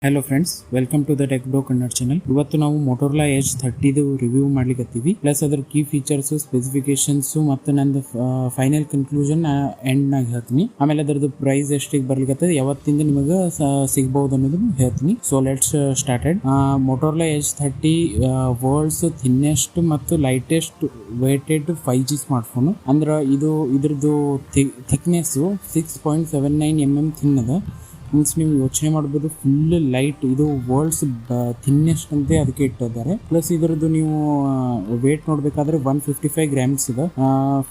Hello friends, welcome to the tech bro Kannada channel. ಇವತ್ತು ನಾವು Motorola ಎಜ್ 30 review ಮಾಡ್ಲಿಕ್ಕತ್ತೀವಿ. Plus ಅದ್ರ ಕೀ ಫೀಚರ್ಸ್, ಸ್ಪೆಸಿಫಿಕೇಶನ್ಸ್ ಮತ್ತು ನಂದು ಫೈನಲ್ ಕನ್ಕ್ಲೂಷನ್ ಎಂಡ್ ನಾಗ ಹೇಳ್ತೀನಿ. ಆಮೇಲೆ ಅದರದ್ದು ಪ್ರೈಸ್ ಎಷ್ಟಿಗೆ ಬರ್ಲಿಕ್ಕತ್ತದ, ಯಾವತ್ತಿಂದ ನಿಮಗೆ ಸಿಗಬಹುದು ಅನ್ನೋದನ್ನು ಹೇಳ್ತೀನಿ. So let's started. Motorola ಎಜ್ 30 world's thinnest ಮತ್ತು ಲೈಟೆಸ್ಟ್ ವೇಟೆಡ್ 5G ಸ್ಮಾರ್ಟ್ಫೋನ್. ಅಂದ್ರೆ ಇದ್ರದ್ದು ಥಿಕ್ನೆಸ್ 6.79 mm ಥಿನ್ ಅದ. ಮೀನ್ಸ್ ನೀವು ಯೋಚನೆ ಮಾಡ್ಬೋದು, ಫುಲ್ ಲೈಟ್, ಇದು ವರ್ಲ್ಡ್ಸ್ ಥಿನ್ನೆಸ್ಟ್ ಅಂತ ಅದಕ್ಕೆ ಇಟ್ಟಿದ್ದಾರೆ. ಪ್ಲಸ್ ಇದರದ್ದು ನೀವು ವೇಟ್ ನೋಡ್ಬೇಕಾದ್ರೆ 155 ಗ್ರಾಮ್ಸ್ ಇದೆ.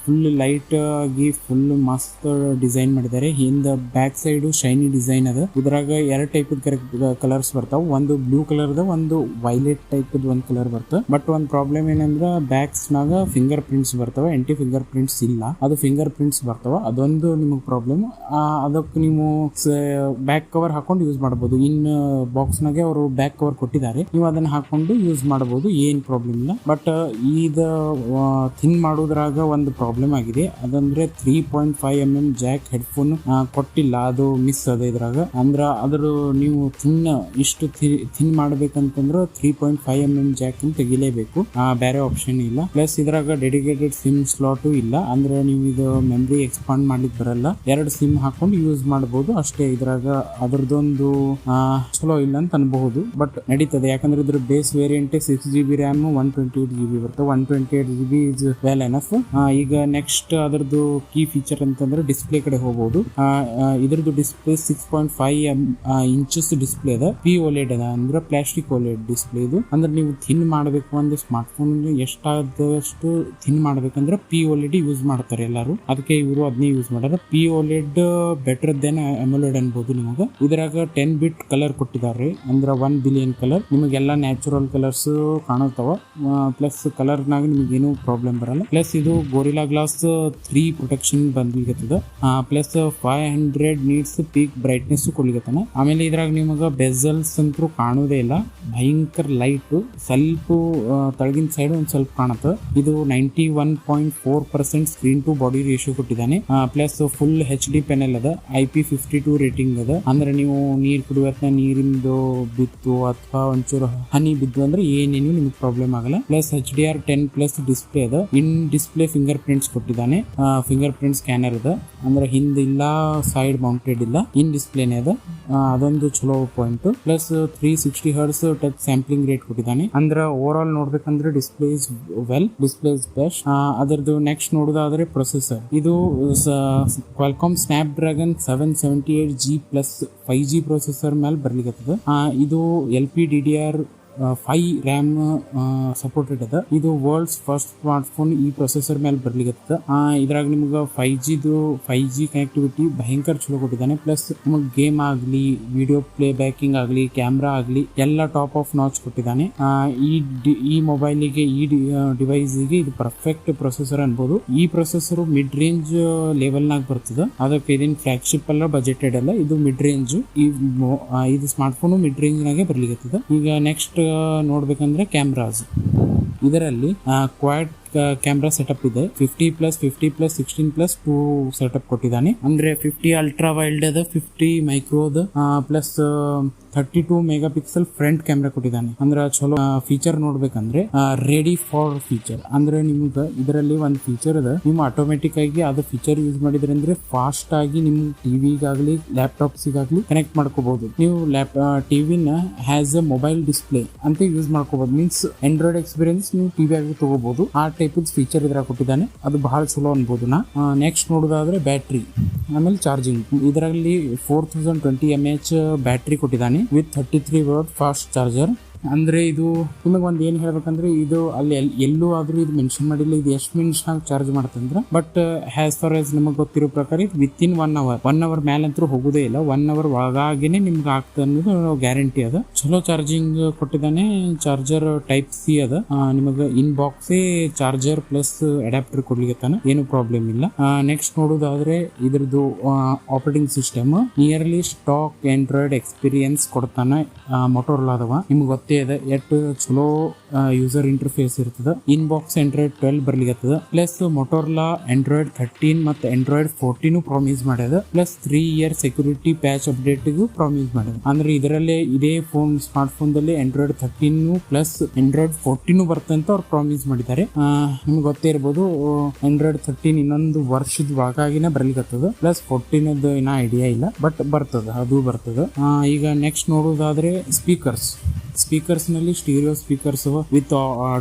ಫುಲ್ ಲೈಟ್ ಆಗಿ ಫುಲ್ ಮಸ್ತ್ ಡಿಸೈನ್ ಮಾಡಿದ್ದಾರೆ. ಹಿಂದ ಬ್ಯಾಕ್ ಸೈಡ್ ಶೈನಿ ಡಿಸೈನ್ ಅದ. ಇದ್ರಾಗ ಎರಡು ಟೈಪ್ ಕಲರ್ಸ್ ಬರ್ತಾವ. ಒಂದು ಬ್ಲೂ ಕಲರ್ ಅದ, ಒಂದು ವೈಲೆಟ್ ಟೈಪ್ ಒಂದು ಕಲರ್ ಬರ್ತದೆ. ಬಟ್ ಒಂದು ಪ್ರಾಬ್ಲಮ್ ಏನಂದ್ರೆ ಬ್ಯಾಕ್ಸ್ ನಾಗ ಫಿಂಗರ್ ಪ್ರಿಂಟ್ಸ್ ಬರ್ತಾವ, ಎಂಟಿ ಫಿಂಗರ್ ಪ್ರಿಂಟ್ಸ್ ಇಲ್ಲ. ಅದು ಫಿಂಗರ್ ಪ್ರಿಂಟ್ಸ್ ಬರ್ತಾವ, ಅದೊಂದು ನಿಮಗೆ ಪ್ರಾಬ್ಲಮ್. ಅದಕ್ಕೆ ನೀವು ಬ್ಯಾಕ್ ಕವರ್ ಹಾಕೊಂಡು ಯೂಸ್ ಮಾಡಬಹುದು. ಇನ್ ಬಾಕ್ಸ್ ನಾಗೆ ಅವರು ಬ್ಯಾಕ್ ಕವರ್ ಕೊಟ್ಟಿದ್ದಾರೆ, ನೀವು ಅದನ್ನ ಹಾಕೊಂಡು ಯೂಸ್ ಮಾಡಬಹುದು, ಏನ್ ಪ್ರಾಬ್ಲಮ್ ಇಲ್ಲ. ಬಟ್ ಇದು ಥಿನ್ ಮಾಡೋದ್ರಾಗ ಒಂದು ಪ್ರಾಬ್ಲಮ್ ಆಗಿದೆ. ಅದಂದ್ರೆ 3.5 mm ಜಾಕ್ ಹೆಡ್ಫೋನ್ ಕೊಟ್ಟಿಲ್ಲ, ಅದು ಮಿಸ್ ಅದ ಇದ್ರಾಗ. ಅಂದ್ರ ಅದ್ರ ನೀವು ಇಷ್ಟು ಥಿನ್ ಮಾಡ್ಬೇಕಂತಂದ್ರೆ 3.5 mm ಜಾಕ್ ತೆಗಿಲೇಬೇಕು, ಬೇರೆ ಆಪ್ಷನ್ ಇಲ್ಲ. ಪ್ಲಸ್ ಇದ್ರಾಗ ಡೆಡಿಕೇಟೆಡ್ ಸಿಮ್ ಸ್ಲಾಟು ಇಲ್ಲ. ಅಂದ್ರೆ ನೀವು ಇದು ಮೆಮರಿ ಎಕ್ಸ್ಪಾಂಡ್ ಮಾಡ್ಲಿಕ್ಕೆ ಬರಲ್ಲ, 2 ಸಿಮ್ ಹಾಕೊಂಡು ಯೂಸ್ ಮಾಡಬಹುದು ಅಷ್ಟೇ. ಇದ್ರಾಗ ಅದ್ರದ್ದೊಂದು ಚಲೋ ಇಲ್ಲ ಅಂತ ಅನ್ಬಹುದು, ಬಟ್ ನಡೀತದೆ. ಯಾಕಂದ್ರೆ ಇದ್ರ base variant 6GB RAM 128GB ಬರ್ತದೆ. 128GB is well enough. ಈಗ ನೆಕ್ಸ್ಟ್ ಅದ್ರದ್ದು ಕೀ ಫೀಚರ್ ಅಂತಂದ್ರೆ ಡಿಸ್ಪ್ಲೇ ಕಡೆ ಹೋಗಬಹುದು. ಇದ್ರದ್ದು ಡಿಸ್ಪ್ಲೇ 6.5 ಇಂಚಸ್ ಡಿಸ್ಪ್ಲೇ ಅದ. OLED ಅದ, ಅಂದ್ರೆ ಪ್ಲಾಸ್ಟಿಕ್ OLED ಡಿಸ್ಪ್ಲೇ. ಇದು ಅಂದ್ರೆ ನೀವು ಥಿನ್ ಮಾಡಬೇಕು ಒಂದು ಸ್ಮಾರ್ಟ್ ಫೋನ್ ಎಷ್ಟಾದಷ್ಟು ಥಿನ್ ಮಾಡ್ಬೇಕಂದ್ರೆ OLED ಯೂಸ್ ಮಾಡ್ತಾರೆ ಎಲ್ಲರೂ, ಅದಕ್ಕೆ ಇವರು ಅದನ್ನೇ ಯೂಸ್ ಮಾಡ್ತಾರೆ. OLED ಬೆಟರ್ ದೆನ್ AMOLED ಅನ್ಬಹುದು. ನಿಮಗೆ ಇದ್ರಾಗ 10 ಬಿಟ್ ಕಲರ್ ಕೊಟ್ಟಿದ್ದಾರೆ, ಅಂದ್ರೆ 1 ಬಿಲಿಯನ್ ಕಲರ್. ನಿಮಗೆಲ್ಲ ನ್ಯಾಚುರಲ್ ಕಲರ್ಸ್ ಕಾಣುತ್ತವ. ಪ್ಲಸ್ ಕಲರ್ ನಾಗ ನಿಮ್ಗೆ ಏನೂ ಪ್ರಾಬ್ಲಮ್ ಬರಲ್ಲ. ಪ್ಲಸ್ ಇದು ಗೋರಿಲ್ಲಾ ಗ್ಲಾಸ್ 3 ಪ್ರೊಟೆಕ್ಷನ್ ಬಂದಿರ್ತದ. ಪ್ಲಸ್ 500 ನೀಟ್ಸ್ ಪೀಕ್ ಬ್ರೈಟ್ನೆಸ್ ಕೊಡ್ಲಿಕತ್ತಾನ. ಆಮೇಲೆ ಇದ್ರಾಗ ನಿಮಗ ಬೆಜಲ್ಸ್ ಅಂತೂ ಕಾಣೋದೇ ಇಲ್ಲ, ಭಯಂಕರ ಲೈಟ್. ಸ್ವಲ್ಪ ತಳಗಿನ ಸೈಡ್ ಒಂದ್ ಸ್ವಲ್ಪ ಕಾಣುತ್ತೆ. ಇದು 91.4% ಸ್ಕ್ರೀನ್ ಟು ಬಾಡಿ ರೇಷಿಯೋ ಕೊಟ್ಟಿದ್ದಾನೆ. ಪ್ಲಸ್ ಫುಲ್ HD ಪೆನಲ್ ಅದ, IP52 ರೇಟಿಂಗ್ ಅದ. ಅಂದ್ರೆ ನೀವು ನೀರ್ ಕುಡಿಯುವ ನೀರಿಂದು ಬಿತ್ತು ಅಥವಾ ಒಂಚೂರು ಹನಿ ಬಿದ್ದು ಅಂದ್ರೆ ಏನೇನು ನಿಮ್ಗೆ ಪ್ರಾಬ್ಲಮ್ ಆಗಲ್ಲ. ಪ್ಲಸ್ HDR10+ ಡಿಸ್ಪ್ಲೇ ಅದ. ಇನ್ ಡಿಸ್ಪ್ಲೇ ಫಿಂಗರ್ ಪ್ರಿಂಟ್ಸ್ ಕೊಟ್ಟಿದ್ದಾನೆ, ಫಿಂಗರ್ ಪ್ರಿಂಟ್ ಸ್ಕ್ಯಾನರ್ ಅದ. ಅಂದ್ರೆ ಹಿಂದ್ ಇಲ್ಲ, ಸೈಡ್ ಮೌಂಟೆಡ್ ಇಲ್ಲ, ಇನ್ ಡಿಸ್ಪ್ಲೇನೇ ಅದ. ಅದೊಂದು ಚಲೋ point. Plus 360 Hz touch sampling rate ಕೊಟ್ಟಿದ್ದಾನೆ. ಅಂದ್ರೆ ಓವರ್ ಆಲ್ ನೋಡ್ಬೇಕಂದ್ರೆ ಡಿಸ್ಪ್ಲೇ ಇಸ್ ಬೆಸ್ಟ್. ಅದರದ್ದು ನೆಕ್ಸ್ಟ್ ನೋಡೋದಾದ್ರೆ ಪ್ರೊಸೆಸರ್, ಇದು Qualcomm Snapdragon 778G+ 5G processor ಮೇಲೆ ಬರ್ಲಿಕ್ಕೆ. ಇದು LPDDR5 ರ್ಯಾಮ್ ಸಪೋರ್ಟೆಡ್ ಅದ. ಇದು ವರ್ಲ್ಡ್ಸ್ ಫಸ್ಟ್ ಸ್ಮಾರ್ಟ್ಫೋನ್ ಈ ಪ್ರೊಸೆಸರ್ ಮೇಲೆ ಬರ್ಲಿಕ್ಕೆ. ಇದ್ರಾಗ ನಿಮ್ಗೆ 5G ಕನೆಕ್ಟಿವಿಟಿ ಭಯಂಕರ ಚಲೋ ಕೊಟ್ಟಿದ್ದಾನೆ. ಪ್ಲಸ್ ನಿಮಗೆ ಗೇಮ್ ಆಗಲಿ, ವಿಡಿಯೋ ಪ್ಲೇ ಬ್ಯಾಕಿಂಗ್ ಆಗಲಿ, ಕ್ಯಾಮ್ರಾ ಆಗಲಿ ಎಲ್ಲ ಟಾಪ್ ಆಫ್ ನಾಚ್ ಕೊಟ್ಟಿದ್ದಾನೆ. ಈ ಮೊಬೈಲಿಗೆ, ಈ ಡಿವೈಸ್ಗೆ ಇದು ಪರ್ಫೆಕ್ಟ್ ಪ್ರೊಸೆಸರ್ ಅನ್ಬೋದು. ಈ ಪ್ರೊಸೆಸರ್ ಮಿಡ್ ರೇಂಜ್ ಲೆವೆಲ್ ನಾಗ ಬರ್ತದೆ. ಅದಕ್ಕೆ ಇದನ್ ಫ್ಲಾಗ್ಶಿಪ್ ಅಲ್ಲ, ಬಜೆಟೆಡ್ ಅಲ್ಲ, ಇದು ಮಿಡ್ ರೇಂಜ್. ಇದು ಸ್ಮಾರ್ಟ್ಫೋನ್ ಮಿಡ್ ರೇಂಜ್ ನಾಗೆ ಬರ್ಲಿಕ್ಕೆ. ಈಗ ನೆಕ್ಸ್ಟ್ ನೋಡ್ಬೇಕಂದ್ರೆ ಕ್ಯಾಮ್ರಾಸ್, ಇದರಲ್ಲಿ ಕ್ವಾಡ್ ಕ್ಯಾಮ್ರಾ ಸೆಟಪ್ ಇದೆ. 50+, 50+, 16+2 ಸೆಟಪ್ ಕೊಟ್ಟಿದ್ದಾನೆ. ಅಂದ್ರೆ 50 ಅಲ್ಟ್ರಾ ವೈಲ್ಡ್ ಅದ, 50 ಮೈಕ್ರೋ ಅದ, ಪ್ಲಸ್ 32 ಮೆಗಾಪಿಕ್ಸೆಲ್ ಫ್ರಂಟ್ ಕ್ಯಾಮ್ರಾ ಕೊಟ್ಟಿದ್ದಾನೆ. ಅಂದ್ರೆ ಚಲೋ ಫೀಚರ್ ನೋಡ್ಬೇಕಂದ್ರೆ ರೆಡಿ ಫಾರ್ ಫೀಚರ್. ಅಂದ್ರೆ ನಿಮ್ಗೆ ಇದರಲ್ಲಿ ಒಂದು ಫೀಚರ್ ಅದ, ನೀವು ಆಟೋಮೆಟಿಕ್ ಆಗಿ ಅದು ಫೀಚರ್ ಯೂಸ್ ಮಾಡಿದ್ರೆ ಅಂದ್ರೆ ಫಾಸ್ಟ್ ಆಗಿ ನಿಮ್ ಟಿವಿಗಾಗ್ಲಿ ಲ್ಯಾಪ್ಟಾಪ್ಸಿಗಾಗ್ಲಿ ಕನೆಕ್ಟ್ ಮಾಡ್ಕೋಬಹುದು. ನೀವು ಟಿವಿನ ಹ್ಯಾಸ್ ಅ ಮೊಬೈಲ್ ಡಿಸ್ಪ್ಲೇ ಅಂತ ಯೂಸ್ ಮಾಡ್ಕೋಬಹುದು. ಮೀನ್ಸ್ ಆಂಡ್ರಾಯ್ಡ್ ಎಕ್ಸ್ಪೀರಿಯನ್ಸ್ ನೀವು ಟಿವಿ ಆಗಿ ತಗೋಬಹುದು. ಆ ಟೈಪ್ ಫೀಚರ್ ಇದ್ರಾಗ ಕೊಟ್ಟಿದ್ದಾನೆ, ಅದು ಬಹಳ ಚಲೋ ಅನ್ಬೋದು. ನೆಕ್ಸ್ಟ್ ನೋಡೋದಾದ್ರೆ ಬ್ಯಾಟ್ರಿ, ಆಮೇಲೆ ಚಾರ್ಜಿಂಗ್. ಇದರಲ್ಲಿ 4020 mAh ಬ್ಯಾಟ್ರಿ ಕೊಟ್ಟಿದ್ದಾನೆ ವಿತ್ 33 ವಾಟ್ ಫಾಸ್ಟ್ ಚಾರ್ಜರ್. ಅಂದ್ರೆ ಇದು ನಿಮಗೆ ಒಂದು ಏನ್ ಹೇಳ್ಬೇಕಂದ್ರೆ, ಇದು ಅಲ್ಲಿ ಎಲ್ಲೂ ಆದ್ರೂ ಇದು ಮೆನ್ಷನ್ ಮಾಡಿಲ್ಲ ಇದು ಎಷ್ಟು ಮಿನಿಟ್ಸ್ನಾಗ ಚಾರ್ಜ್ ಮಾಡ್ತಂದ್ರ. ಬಟ್ ಆಸ್ ಫಾರ್ ಆಸ್ ನಮಗೆ ಗೊತ್ತಿರೋ ಪ್ರಕಾರ ಇದು ವಿತಿನ್ 1 ಅವರ್ ಮೇಲಂತೂ ಹೋಗುದೇ ಇಲ್ಲ. 1 ಅವರ್ ಒಳಗಾಗಿನೇ ನಿಮ್ಗೆ ಆಗ್ತದೆ ಅನ್ನೋದು ಗ್ಯಾರಂಟಿ ಅದ. ಚಲೋ ಚಾರ್ಜಿಂಗ್ ಕೊಟ್ಟಿದ್ದಾನೆ. ಚಾರ್ಜರ್ ಟೈಪ್ C ಅದ. ನಿಮಗೆ ಇನ್ ಬಾಕ್ಸೇ ಚಾರ್ಜರ್ ಪ್ಲಸ್ ಅಡಾಪ್ಟರ್ ಕೊಡ್ಲಿಕ್ಕೆ ಏನು ಪ್ರಾಬ್ಲಮ್ ಇಲ್ಲ. ನೆಕ್ಸ್ಟ್ ನೋಡೋದಾದ್ರೆ ಇದ್ರದ್ದು operating system nearly stock Android experience ಕೊಡ್ತಾನೆ ಮೊಟೋರೋಲಾದವ. ನಿಮ್ಗೆ ಗೊತ್ತೇ ಇದೆ ಎಷ್ಟು ಚಲೋ ಯೂಸರ್ ಇಂಟರ್ಫೇಸ್ ಇರ್ತದ. ಇನ್ಬಾಕ್ಸ್ ಆಂಡ್ರಾಯ್ಡ್ 12 ಬರ್ಲಿಕತ್ತದ. ಪ್ಲಸ್ ಮೊಟೋರ್ಲಾ ಆಂಡ್ರಾಯ್ಡ್ 13 ಮತ್ತು ಆಂಡ್ರಾಯ್ಡ್ 14 ಪ್ರಾಮಿಸ್ ಮಾಡ್ಯದ. ಪ್ಲಸ್ 3 ಇಯರ್ ಸೆಕ್ಯೂರಿಟಿ ಪ್ಯಾಚ್ ಅಪ್ಡೇಟ್ಗೂ ಪ್ರಾಮಿಸ್ ಮಾಡ್ಯದ. ಅಂದ್ರೆ ಇದರಲ್ಲೇ ಇದೇ ಸ್ಮಾರ್ಟ್ ಫೋನ್ ದಲ್ಲಿ ಆಂಡ್ರಾಯ್ಡ್ 13 ಪ್ಲಸ್ ಆಂಡ್ರಾಯ್ಡ್ 14 ಬರ್ತಂತ ಅವ್ರು ಪ್ರಾಮಿಸ್ ಮಾಡಿದ್ದಾರೆ. ನಿಮ್ಗೆ ಗೊತ್ತೇ ಇರ್ಬೋದು, ಆಂಡ್ರಾಯ್ಡ್ 13 ಇನ್ನೊಂದು ವರ್ಷದ ಒಳಗಾಗಿನ ಬರ್ಲಿಕತ್ತದ. ಪ್ಲಸ್ 14 ಏನೋ ಐಡಿಯಾ ಇಲ್ಲ, ಬಟ್ ಬರ್ತದ, ಅದು ಬರ್ತದ. ಈಗ ನೆಕ್ಸ್ಟ್ ನೋಡೋದಾದ್ರೆ ಸ್ಪೀಕರ್ಸ್ ನಲ್ಲಿ stereo speakers with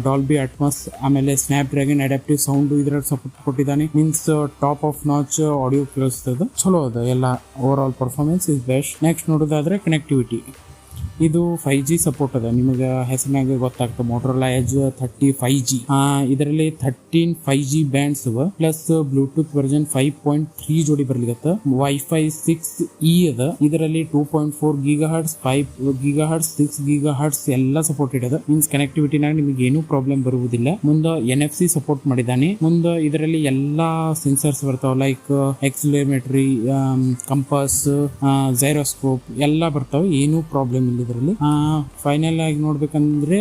Dolby Atmos, ಆಮೇಲೆ ಸ್ನ್ಯಾಪ್ ಡ್ರ್ಯಾಗನ್ ಅಡಾಪ್ಟಿವ್ ಸೌಂಡ್ ಇದ್ರಲ್ಲಿ ಸಪೋರ್ಟ್ ಕೊಟ್ಟಿದ್ದಾನೆ. Means top of notch audio ಕೇಳಿಸ್ತದ, ಚಲೋ ಅದ. ಎಲ್ಲ over all performance is best. Next ನೋಡೋದಾದ್ರೆ ಕನೆಕ್ಟಿವಿಟಿ, ಇದು 5G ಸಪೋರ್ಟ್ ಅದ. ನಿಮಗೆ ಹೆಸರಿನಾಗ ಗೊತ್ತಾಗ್ತದೆ, ಮೋಟೋರೋಲಾ ಎಡ್ಜ್ 30 5G. ಇದರಲ್ಲಿ 13 5G ಬ್ಯಾಂಡ್ಸ್ ಅವ. ಪ್ಲಸ್ ಬ್ಲೂಟೂತ್ ವರ್ಜನ್ 5.3 ಜೋಡಿ ಬರ್ಲಿಕತ್ತ. ವೈಫೈ 6E ಅದ. ಇದರಲ್ಲಿ 2.4 GHz, 5 GHz, 6 GHz ಎಲ್ಲ ಸಪೋರ್ಟೆಡ್ ಅದ. ಮೀನ್ಸ್ ಕನೆಕ್ಟಿವಿಟಿನಾಗ ನಿಮಗೆ ಏನೂ ಪ್ರಾಬ್ಲಮ್ ಬರುವುದಿಲ್ಲ. ಮುಂದೆ NFC ಸಪೋರ್ಟ್ ಮಾಡಿದ್ದಾನೆ. ಮುಂದೆ ಇದರಲ್ಲಿ ಎಲ್ಲಾ ಸೆನ್ಸರ್ಸ್ ಬರ್ತಾವ, ಲೈಕ್ ಎಕ್ಸಿಲೋಮೀಟರಿ, ಕಂಪಾಸ್, ಜೈರೋಸ್ಕೋಪ್ ಎಲ್ಲ ಬರ್ತಾವ. ಏನೂ ಪ್ರಾಬ್ಲಮ್ ಇಲ್ಲ ಇದರಲ್ಲಿ. ಫೈನಲ್ ಆಗಿ ನೋಡ್ಬೇಕಂದ್ರೆ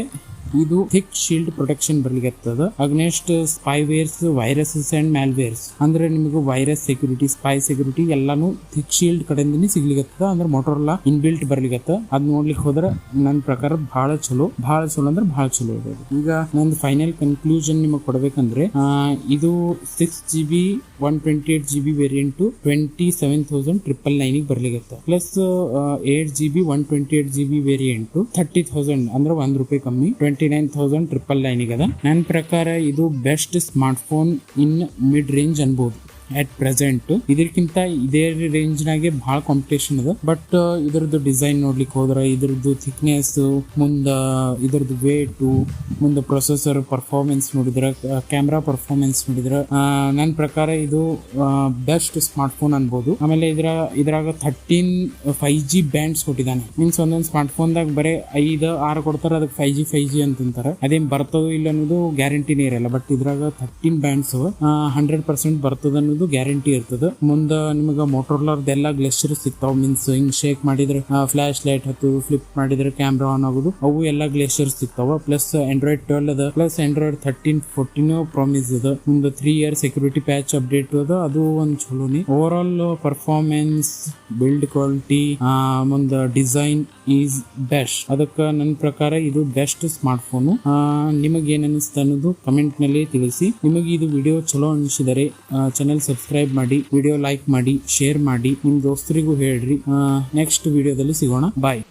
ಇದು ಥಿಕ್ ಶೀಲ್ಡ್ ಪ್ರೊಟೆಕ್ಷನ್ ಬರ್ಲಿಕತ್ತದ against spywares, viruses and malwares. ಅಂದ್ರೆ ನಿಮಗೆ ವೈರಸ್ ಸೆಕ್ಯೂರಿಟಿ, ಸ್ಪೈ ಸೆಕ್ಯೂರಿಟಿ ಎಲ್ಲಾನು ಥಿಕ್ ಶೀಲ್ಡ್ ಕಡೆಯಿಂದನೇ ಸಿಗ್ಲಿಕತ್ತದ. ಅಂದ್ರೆ ಮೊಟೋರೋಲಾ ಇನ್ಬಿಲ್ಟ್ ಬರ್ಲಿಕತ್ತ. ಅದ್ ನೋಡ್ಲಿಕ್ಕೆ ಹೋದ್ರೆ ನನ್ನ ಪ್ರಕಾರ ಬಹಳ ಚಲೋ ಅಂದ್ರೆ ಬಹಳ ಚಲೋ ಇದೆ. ಈಗ ನಂದು ಫೈನಲ್ ಕನ್ಕ್ಲೂಷನ್ ನಿಮಗೆ ಕೊಡ್ಬೇಕಂದ್ರೆ, ಇದು 6GB 128GB variant 27,999 ಬರ್ಲಿಕತ್ತ. Plus 8GB 128GB variant 30,000 ಅಂದ್ರೆ ₹1 ಕಮ್ಮಿ 29,999 ಅದ. ನನ್ನ ಪ್ರಕಾರ ಇದು best smart phone in mid range ಅನ್ಬೋದು ಅಟ್ ಪ್ರೆಸೆಂಟ್. ಇದಕ್ಕಿಂತ ಇದೇ ರೇಂಜ್ ನಾಗೆ ಬಹಳ ಕಾಂಪಿಟೇಷನ್ ಅದ. ಬಟ್ ಇದರದ್ದು ಡಿಸೈನ್ ನೋಡ್ಲಿಕ್ಕೆ ಹೋದ್ರೆ, ಇದರದ್ದು ಥಿಕ್ನೆಸ್, ಮುಂದ ಇದರದ್ದು ವೇಟ್, ಮುಂದೆ ಪ್ರೊಸೆಸರ್ ಪರ್ಫಾರ್ಮೆನ್ಸ್ ನೋಡಿದ್ರೆ, ಕ್ಯಾಮ್ರಾ ಪರ್ಫಾರ್ಮೆನ್ಸ್ ನೋಡಿದ್ರೆ, ನನ್ನ ಪ್ರಕಾರ ಇದು ಬೆಸ್ಟ್ ಸ್ಮಾರ್ಟ್ ಫೋನ್ ಅನ್ಬೋದು. ಆಮೇಲೆ ಇದ್ರಾಗ 13 5G ಬ್ಯಾಂಡ್ಸ್ ಕೊಟ್ಟಿದ್ದಾನೆ. ಮೀನ್ಸ್ ಒಂದೊಂದು ಸ್ಮಾರ್ಟ್ ಫೋನ್ದಾಗ ಬರೀ 5, 6 ಕೊಡ್ತಾರೆ, ಅದಕ್ಕೆ 5G ಅಂತಂತಾರೆ. ಅದೇನ್ ಬರ್ತದೋ ಇಲ್ಲ ಅನ್ನೋದು ಗ್ಯಾರಂಟಿನೇ ಇರಲ್ಲ. ಬಟ್ ಇದ್ರಾಗ 13 ಬ್ಯಾಂಡ್ಸ್ 100% ಬರ್ತದ ಅನ್ನೋದು ಗ್ಯಾರಂಟಿ ಇರ್ತದೆ. ಮುಂದೆ ನಿಮಗೆ ಮೊಟೋರೋಲಾದ ಎಲ್ಲ ಗ್ಲೇಷರ್ಸ್ ಸಿಗ್ತಾವ. ಮೀನ್ಸ್ ಹಿಂಗ್ ಶೇಕ್ ಮಾಡಿದ್ರೆ ಫ್ಲಾಶ್ ಲೈಟ್ ಹತ್ತೋದು, ಫ್ಲಿಪ್ ಮಾಡಿದ್ರೆ ಕ್ಯಾಮ್ರಾ ಆನ್ ಆಗೋದು, ಅವು ಎಲ್ಲ ಗ್ಲೇಷರ್ಸ್ ಸಿಗ್ತಾವ. ಪ್ಲಸ್ ಆಂಡ್ರಾಯ್ಡ್ 12 ಅದ. ಪ್ಲಸ್ ಆಂಡ್ರಾಯ್ಡ್ 13 14 ಪ್ರಾಮಿಸ್ ಅದ. ಮುಂದೆ 3 ಇಯರ್ ಸೆಕ್ಯೂರಿಟಿ ಪ್ಯಾಚ್ ಅಪ್ಡೇಟ್ ಅದ, ಅದು ಒಂದು ಚಲೋನಿ. Over all performance, build quality, ಮುಂದೆ ಡಿಸೈನ್ ಈಸ್ ಬೆಸ್ಟ್. ಅದಕ್ಕೆ ನನ್ನ ಪ್ರಕಾರ ಇದು ಬೆಸ್ಟ್ ಸ್ಮಾರ್ಟ್ ಫೋನ್. ನಿಮಗೆ ಏನ್ ಅನಿಸ್ತಾ ಅನ್ನೋದು ಕಮೆಂಟ್ ನಲ್ಲಿ ತಿಳಿಸಿ. ನಿಮಗೆ ಇದು ವಿಡಿಯೋ ಚಲೋ ಅನಿಸಿದರೆ ಚಾನೆಲ್ ಸಬ್ಸ್ಕ್ರೈಬ್ ಮಾಡಿ, ವಿಡಿಯೋ ಲೈಕ್ ಮಾಡಿ, ಶೇರ್ ಮಾಡಿ, ನಿಮ್ ದೋಸ್ತರಿಗೂ ಹೇಳ್ರಿ. ನೆಕ್ಸ್ಟ್ ವಿಡಿಯೋದಲ್ಲಿ ಸಿಗೋಣ. ಬಾಯ್.